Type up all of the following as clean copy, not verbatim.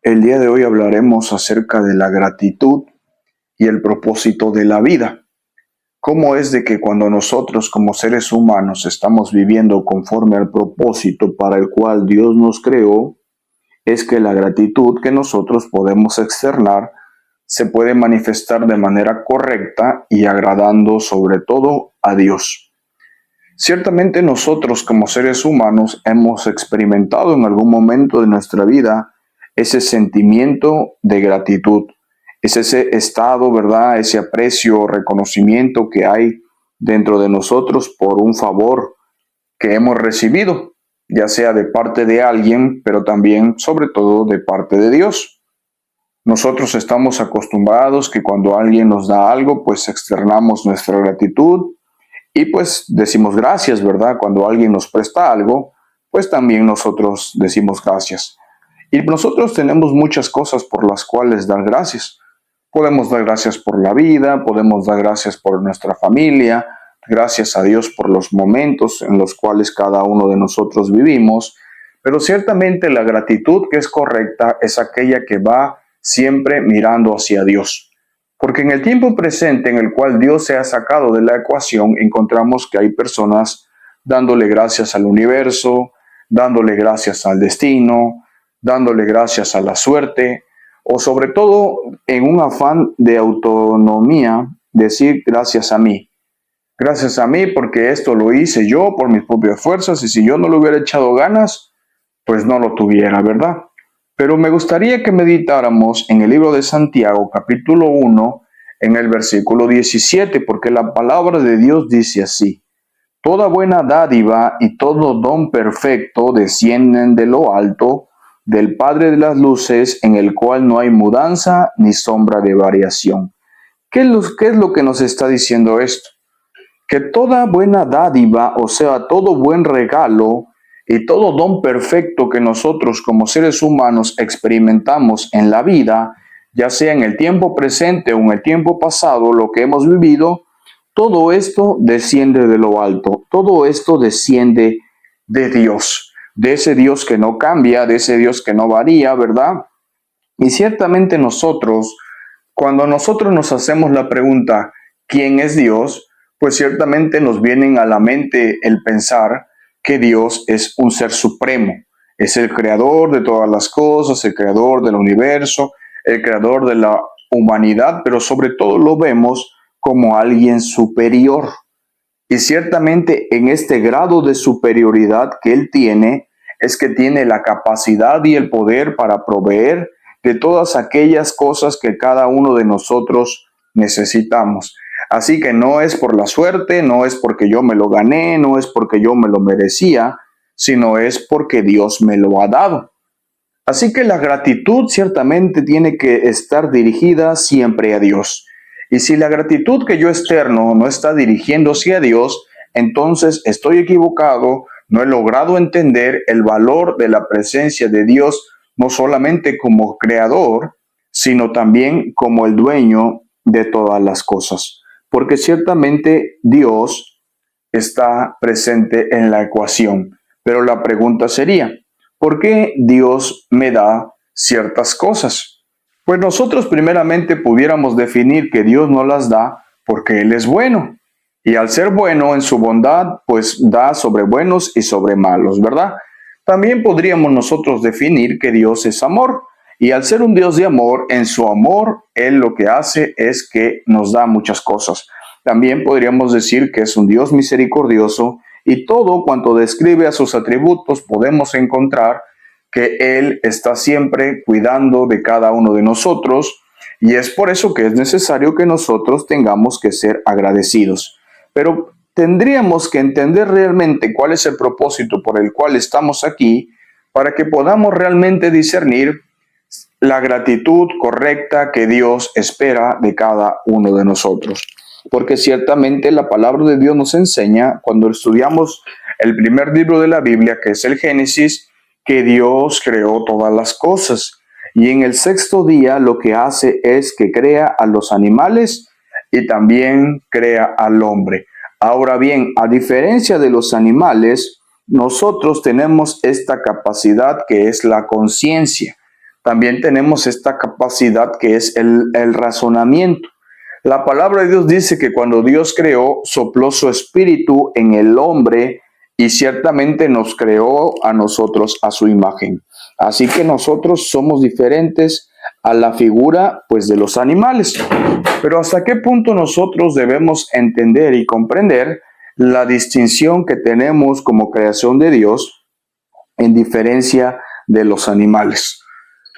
El día de hoy hablaremos acerca de la gratitud y el propósito de la vida. ¿Cómo es de que cuando nosotros como seres humanos estamos viviendo conforme al propósito para el cual Dios nos creó, es que la gratitud que nosotros podemos externar se puede manifestar de manera correcta y agradando sobre todo a Dios? Ciertamente nosotros como seres humanos hemos experimentado en algún momento de nuestra vida ese sentimiento de gratitud. Es ese estado, ¿verdad? Ese aprecio, reconocimiento que hay dentro de nosotros por un favor que hemos recibido, ya sea de parte de alguien, pero también, sobre todo, de parte de Dios. Nosotros estamos acostumbrados que cuando alguien nos da algo, pues externamos nuestra gratitud y pues decimos gracias, ¿verdad? Cuando alguien nos presta algo, pues también nosotros decimos gracias. Y nosotros tenemos muchas cosas por las cuales dar gracias. Podemos dar gracias por la vida, podemos dar gracias por nuestra familia, gracias a Dios por los momentos en los cuales cada uno de nosotros vivimos, pero ciertamente la gratitud que es correcta es aquella que va siempre mirando hacia Dios. Porque en el tiempo presente en el cual Dios se ha sacado de la ecuación, encontramos que hay personas dándole gracias al universo, dándole gracias al destino, dándole gracias a la suerte, o sobre todo en un afán de autonomía, decir gracias a mí. Gracias a mí porque esto lo hice yo por mis propias fuerzas y si yo no le hubiera echado ganas, pues no lo tuviera, ¿verdad? Pero me gustaría que meditáramos en el libro de Santiago, capítulo 1, en el versículo 17, porque la palabra de Dios dice así: toda buena dádiva y todo don perfecto descienden de lo alto, del Padre de las luces, en el cual no hay mudanza ni sombra de variación. ¿Qué es lo que nos está diciendo esto? Que toda buena dádiva, o sea, todo buen regalo y todo don perfecto que nosotros como seres humanos experimentamos en la vida, ya sea en el tiempo presente o en el tiempo pasado, lo que hemos vivido, todo esto desciende de lo alto, todo esto desciende de Dios, de ese Dios que no cambia, de ese Dios que no varía, ¿verdad? Y ciertamente nosotros, cuando nosotros nos hacemos la pregunta, ¿quién es Dios? Pues ciertamente nos vienen a la mente el pensar que Dios es un ser supremo, es el creador de todas las cosas, el creador del universo, el creador de la humanidad, pero sobre todo lo vemos como alguien superior. Y ciertamente en este grado de superioridad que Él tiene, es que tiene la capacidad y el poder para proveer de todas aquellas cosas que cada uno de nosotros necesitamos. Así que no es por la suerte, no es porque yo me lo gané, no es porque yo me lo merecía, sino es porque Dios me lo ha dado. Así que la gratitud ciertamente tiene que estar dirigida siempre a Dios. Y si la gratitud que yo externo no está dirigiéndose a Dios, entonces estoy equivocado, no he logrado entender el valor de la presencia de Dios, no solamente como creador, sino también como el dueño de todas las cosas. Porque ciertamente Dios está presente en la ecuación. Pero la pregunta sería, ¿por qué Dios me da ciertas cosas? Pues nosotros primeramente pudiéramos definir que Dios no las da porque Él es bueno. Y al ser bueno en su bondad, pues da sobre buenos y sobre malos, ¿verdad? También podríamos nosotros definir que Dios es amor. Y al ser un Dios de amor, en su amor, Él lo que hace es que nos da muchas cosas. También podríamos decir que es un Dios misericordioso y todo cuanto describe a sus atributos podemos encontrar que Él está siempre cuidando de cada uno de nosotros y es por eso que es necesario que nosotros tengamos que ser agradecidos. Pero tendríamos que entender realmente cuál es el propósito por el cual estamos aquí para que podamos realmente discernir la gratitud correcta que Dios espera de cada uno de nosotros. Porque ciertamente la palabra de Dios nos enseña, cuando estudiamos el primer libro de la Biblia, que es el Génesis, que Dios creó todas las cosas. Y en el sexto día lo que hace es que crea a los animales y también crea al hombre. Ahora bien, a diferencia de los animales, nosotros tenemos esta capacidad que es la conciencia. también tenemos esta capacidad que es el razonamiento. La palabra de Dios dice que cuando Dios creó, sopló su espíritu en el hombre y ciertamente nos creó a nosotros a su imagen. Así que nosotros somos diferentes a la figura, pues, de los animales. Pero ¿hasta qué punto nosotros debemos entender y comprender la distinción que tenemos como creación de Dios en diferencia de los animales?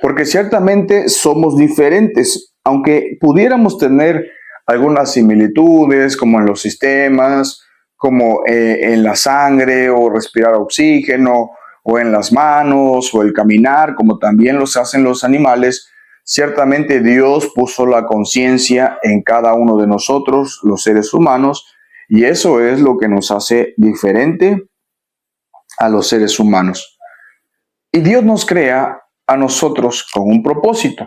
Porque ciertamente somos diferentes, aunque pudiéramos tener algunas similitudes, como en los sistemas, como en la sangre, o respirar oxígeno, o en las manos, o el caminar, como también los hacen los animales. Ciertamente Dios puso la conciencia en cada uno de nosotros, los seres humanos, y eso es lo que nos hace diferente a los seres humanos. Y Dios nos crea a nosotros con un propósito.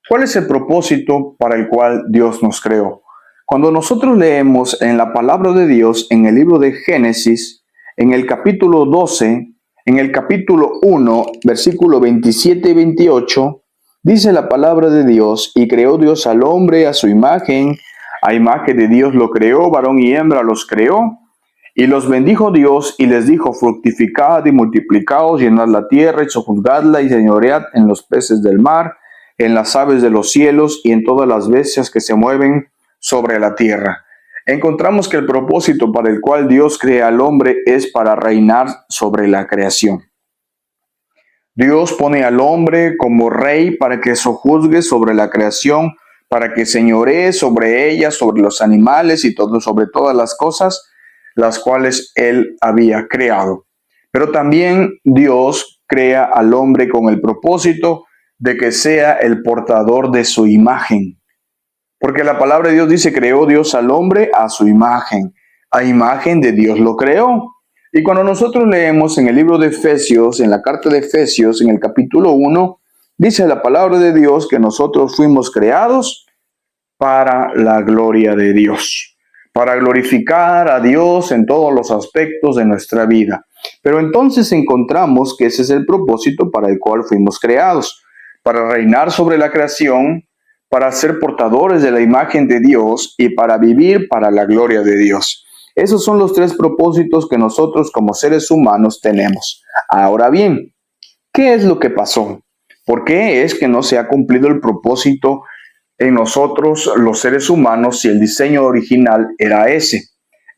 ¿Cuál es el propósito para el cual Dios nos creó? Cuando nosotros leemos en la palabra de Dios, en el libro de Génesis, en el capítulo 12, en el capítulo 1, versículo 27 y 28, dice la palabra de Dios: y creó Dios al hombre a su imagen, a imagen de Dios lo creó, varón y hembra los creó. Y los bendijo Dios y les dijo: fructificad y multiplicaos, llenad la tierra y sojuzgadla y señoread en los peces del mar, en las aves de los cielos y en todas las bestias que se mueven sobre la tierra. Encontramos que el propósito para el cual Dios crea al hombre es para reinar sobre la creación. Dios pone al hombre como rey para que sojuzgue sobre la creación, para que señoree sobre ella, sobre los animales y sobre todas las cosas las cuales él había creado. Pero también Dios crea al hombre con el propósito de que sea el portador de su imagen. Porque la palabra de Dios dice: creó Dios al hombre a su imagen. A imagen de Dios lo creó. Y cuando nosotros leemos en el libro de Efesios, en la carta de Efesios, en el capítulo 1, dice la palabra de Dios que nosotros fuimos creados para la gloria de Dios, para glorificar a Dios en todos los aspectos de nuestra vida. Pero entonces encontramos que ese es el propósito para el cual fuimos creados: para reinar sobre la creación, para ser portadores de la imagen de Dios y para vivir para la gloria de Dios. Esos son los tres propósitos que nosotros como seres humanos tenemos. Ahora bien, ¿qué es lo que pasó? ¿Por qué es que no se ha cumplido el propósito en nosotros los seres humanos si el diseño original era ese?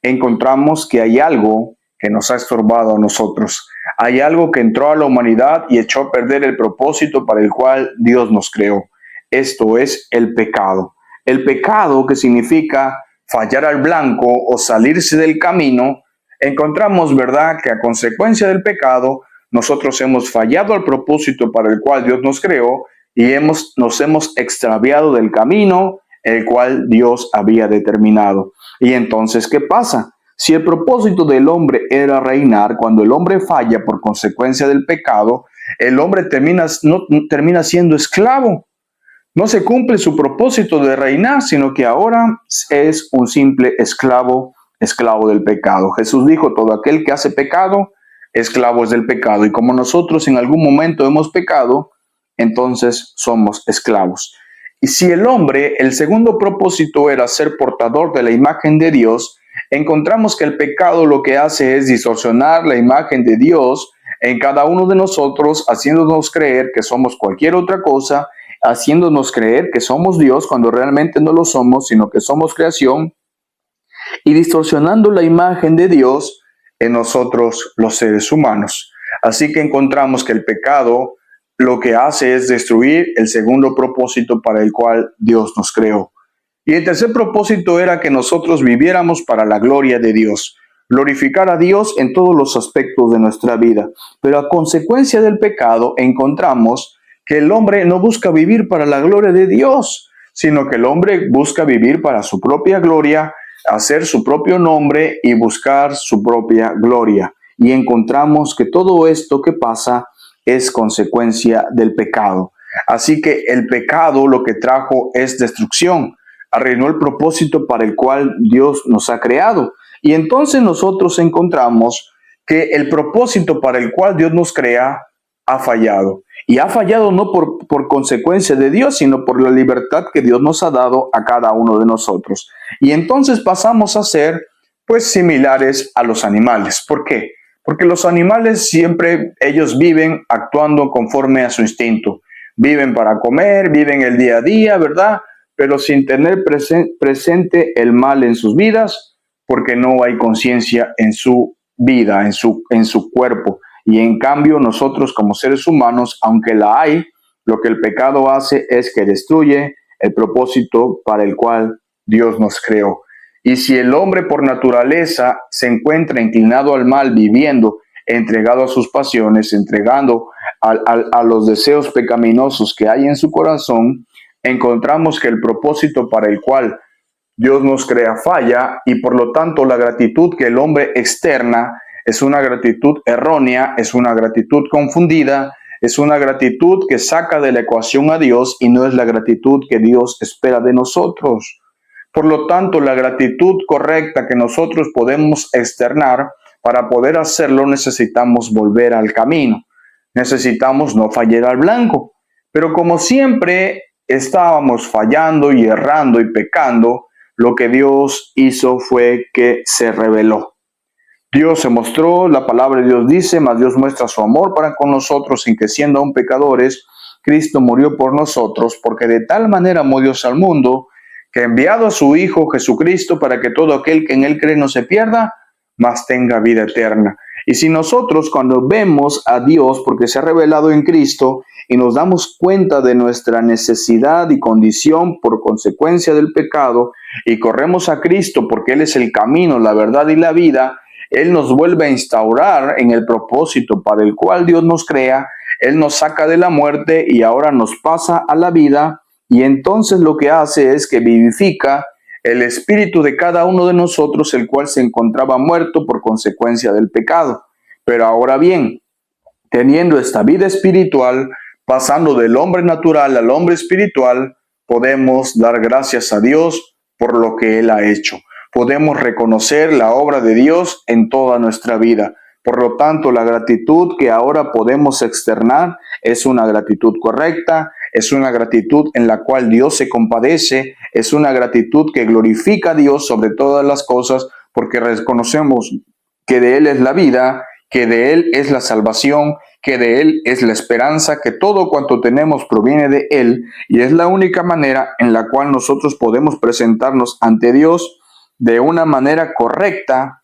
Encontramos que hay algo que nos ha estorbado a nosotros. Hay algo que entró a la humanidad y echó a perder el propósito para el cual Dios nos creó. Esto es el pecado. El pecado, que significa fallar al blanco o salirse del camino. Encontramos, ¿verdad?, que a consecuencia del pecado nosotros hemos fallado al propósito para el cual Dios nos creó y nos hemos extraviado del camino el cual Dios había determinado. Y entonces, ¿qué pasa? Si el propósito del hombre era reinar, cuando el hombre falla por consecuencia del pecado, el hombre termina siendo esclavo. No se cumple su propósito de reinar, sino que ahora es un simple esclavo del pecado. Jesús dijo: todo aquel que hace pecado, esclavo es del pecado. Y como nosotros en algún momento hemos pecado, entonces somos esclavos. Y si el hombre, el segundo propósito era ser portador de la imagen de Dios, encontramos que el pecado lo que hace es distorsionar la imagen de Dios en cada uno de nosotros, haciéndonos creer que somos cualquier otra cosa, haciéndonos creer que somos Dios cuando realmente no lo somos, sino que somos creación, y distorsionando la imagen de Dios en nosotros los seres humanos. Así que encontramos que el pecado lo que hace es destruir el segundo propósito para el cual Dios nos creó. Y el tercer propósito era que nosotros viviéramos para la gloria de Dios, glorificar a Dios en todos los aspectos de nuestra vida. Pero a consecuencia del pecado encontramos que el hombre no busca vivir para la gloria de Dios, sino que el hombre busca vivir para su propia gloria, hacer su propio nombre y buscar su propia gloria. Y encontramos que todo esto que pasa es consecuencia del pecado. Así que el pecado lo que trajo es destrucción, arruinó el propósito para el cual Dios nos ha creado. Y entonces nosotros encontramos que el propósito para el cual Dios nos crea ha fallado. Y ha fallado no por consecuencia de Dios, sino por la libertad que Dios nos ha dado a cada uno de nosotros. Y entonces pasamos a ser, pues, similares a los animales. ¿Por qué? Porque los animales siempre, ellos viven actuando conforme a su instinto. Viven para comer, viven el día a día, ¿verdad? Pero sin tener presente el mal en sus vidas, porque no hay conciencia en su vida, en su cuerpo. Y en cambio nosotros como seres humanos, aunque la hay, lo que el pecado hace es que destruye el propósito para el cual Dios nos creó. Y si el hombre por naturaleza se encuentra inclinado al mal, viviendo, entregado a sus pasiones, entregando a los deseos pecaminosos que hay en su corazón, encontramos que el propósito para el cual Dios nos crea falla, y por lo tanto la gratitud que el hombre externa es una gratitud errónea, es una gratitud confundida, es una gratitud que saca de la ecuación a Dios y no es la gratitud que Dios espera de nosotros. Por lo tanto, la gratitud correcta que nosotros podemos externar, para poder hacerlo necesitamos volver al camino. Necesitamos no fallar al blanco. Pero como siempre estábamos fallando y errando y pecando, lo que Dios hizo fue que se reveló. Dios se mostró, la palabra de Dios dice, mas Dios muestra su amor para con nosotros en que siendo aún pecadores, Cristo murió por nosotros, porque de tal manera amó Dios al mundo, que ha enviado a su Hijo Jesucristo para que todo aquel que en él cree no se pierda, mas tenga vida eterna. Y si nosotros cuando vemos a Dios, porque se ha revelado en Cristo, y nos damos cuenta de nuestra necesidad y condición por consecuencia del pecado, y corremos a Cristo porque Él es el camino, la verdad y la vida, Él nos vuelve a instaurar en el propósito para el cual Dios nos crea, Él nos saca de la muerte y ahora nos pasa a la vida, y entonces lo que hace es que vivifica el espíritu de cada uno de nosotros, el cual se encontraba muerto por consecuencia del pecado. Pero ahora bien, teniendo esta vida espiritual, pasando del hombre natural al hombre espiritual, podemos dar gracias a Dios por lo que Él ha hecho. Podemos reconocer la obra de Dios en toda nuestra vida. Por lo tanto, la gratitud que ahora podemos externar es una gratitud correcta, es una gratitud en la cual Dios se compadece, es una gratitud que glorifica a Dios sobre todas las cosas, porque reconocemos que de Él es la vida, que de Él es la salvación, que de Él es la esperanza, que todo cuanto tenemos proviene de Él, y es la única manera en la cual nosotros podemos presentarnos ante Dios de una manera correcta,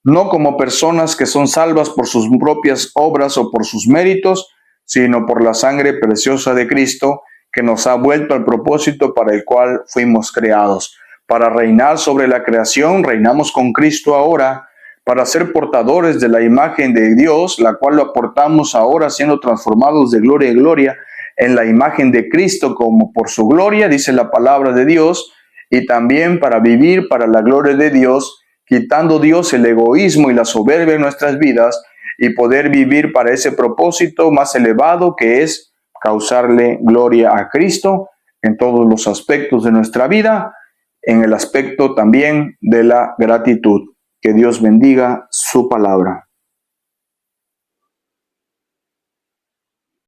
no como personas que son salvas por sus propias obras o por sus méritos, sino por la sangre preciosa de Cristo, que nos ha vuelto al propósito para el cual fuimos creados. Para reinar sobre la creación, reinamos con Cristo ahora, para ser portadores de la imagen de Dios, la cual lo aportamos ahora siendo transformados de gloria en gloria en la imagen de Cristo como por su gloria, dice la palabra de Dios, y también para vivir para la gloria de Dios, quitando Dios el egoísmo y la soberbia en nuestras vidas y poder vivir para ese propósito más elevado que es causarle gloria a Cristo en todos los aspectos de nuestra vida, en el aspecto también de la gratitud. Que Dios bendiga su palabra.